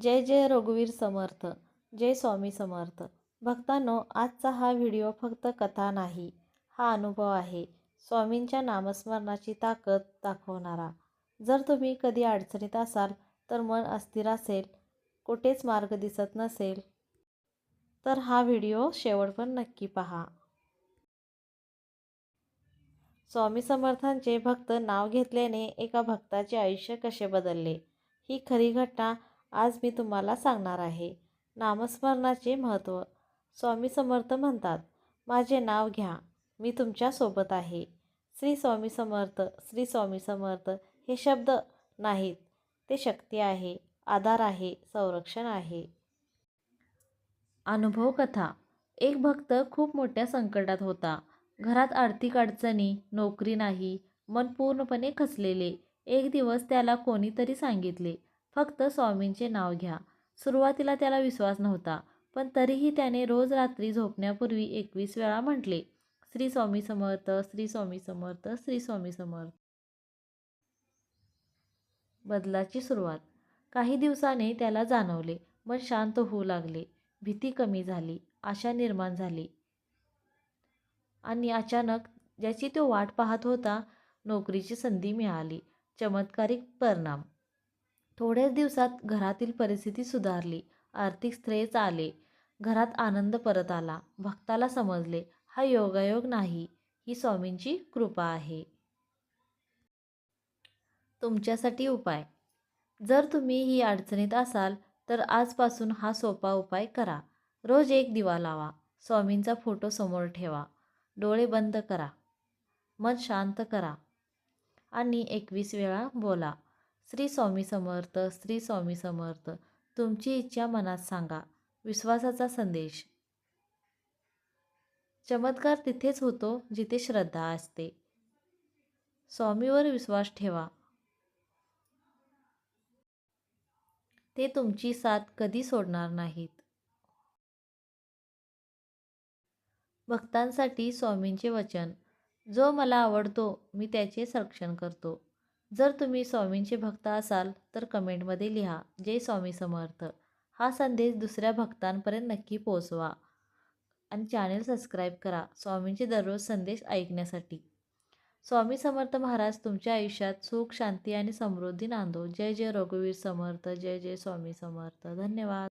जय जय रघुवीर समर्थ. जय स्वामी समर्थ. भक्तांनो, आजचा हा व्हिडिओ फक्त कथा नाही, हा अनुभव आहे. स्वामींच्या नामस्मरणाची ताकद दाखवणारा. जर तुम्ही कधी अडचणीत असाल, तर मन अस्थिर असेल, कुठेच मार्ग दिसत नसेल, तर हा व्हिडिओ शेवटपर्यंत नक्की पहा. स्वामी समर्थांचे भक्त नाव घेतल्याने एका भक्ताचे आयुष्य कसे बदलले, ही खरी घटना आज मी तुम्हाला सांगणार आहे. नामस्मरणाचे महत्त्व. स्वामी समर्थ म्हणतात, माझे नाव घ्या, मी तुमच्या सोबत आहे. श्री स्वामी समर्थ, श्री स्वामी समर्थ हे शब्द नाहीत, ते शक्ती आहे, आधार आहे, संरक्षण आहे. अनुभव कथा. एक भक्त खूप मोठ्या संकटात होता. घरात आर्थिक अडचणी, नोकरी नाही, मन पूर्णपणे खचलेले. एक दिवस त्याला कोणीतरी सांगितले, फक्त स्वामींचे नाव घ्या. सुरुवातीला त्याला विश्वास नव्हता, पण तरीही त्याने रोज रात्री झोपण्यापूर्वी 21 वेळा म्हटले, श्री स्वामी समर्थ, श्री स्वामी समर्थ, श्री स्वामी समर्थ. बदलाची सुरुवात. काही दिवसाने त्याला जाणवले, मन शांत होऊ लागले, भीती कमी झाली, आशा निर्माण झाली. आणि अचानक ज्याची तो वाट पाहत होता, नोकरीची संधी मिळाली. चमत्कारिक परिणाम. थोड्याच दिवसात घरातील परिस्थिती सुधारली, आर्थिक स्थैर्य आले, घरात आनंद परत आला. भक्ताला समजले, हा योगायोग नाही, ही स्वामींची कृपा आहे. तुमच्यासाठी उपाय. जर तुम्ही ही अडचणीत असाल, तर आजपासून हा सोपा उपाय करा. रोज एक दिवा लावा, स्वामींचा फोटो समोर ठेवा, डोळे बंद करा, मन शांत करा आणि 21 वेळा बोला, श्री स्वामी समर्थ, श्री स्वामी समर्थ. तुमची इच्छा मनात सांगा. विश्वासाचा संदेश. चमत्कार तिथेच होतो जिथे श्रद्धा असते. स्वामीवर विश्वास ठेवा, ते तुमची साथ कधी सोडणार नाहीत. भक्तांसाठी स्वामींचे वचन. जो मला आवडतो, मी त्याचे संरक्षण करतो. जर तुम्ही स्वामींचे भक्त असाल, तर कमेंटमध्ये लिहा, जय स्वामी समर्थ. हा संदेश दुसऱ्या भक्तांपर्यंत नक्की पोहोचवा आणि चॅनेल सबस्क्राईब करा स्वामींचे दररोज संदेश ऐकण्यासाठी. स्वामी समर्थ महाराज तुमच्या आयुष्यात सुख, शांती आणि समृद्धी नांदो. जय जय रघुवीर समर्थ. जय जय स्वामी समर्थ. धन्यवाद.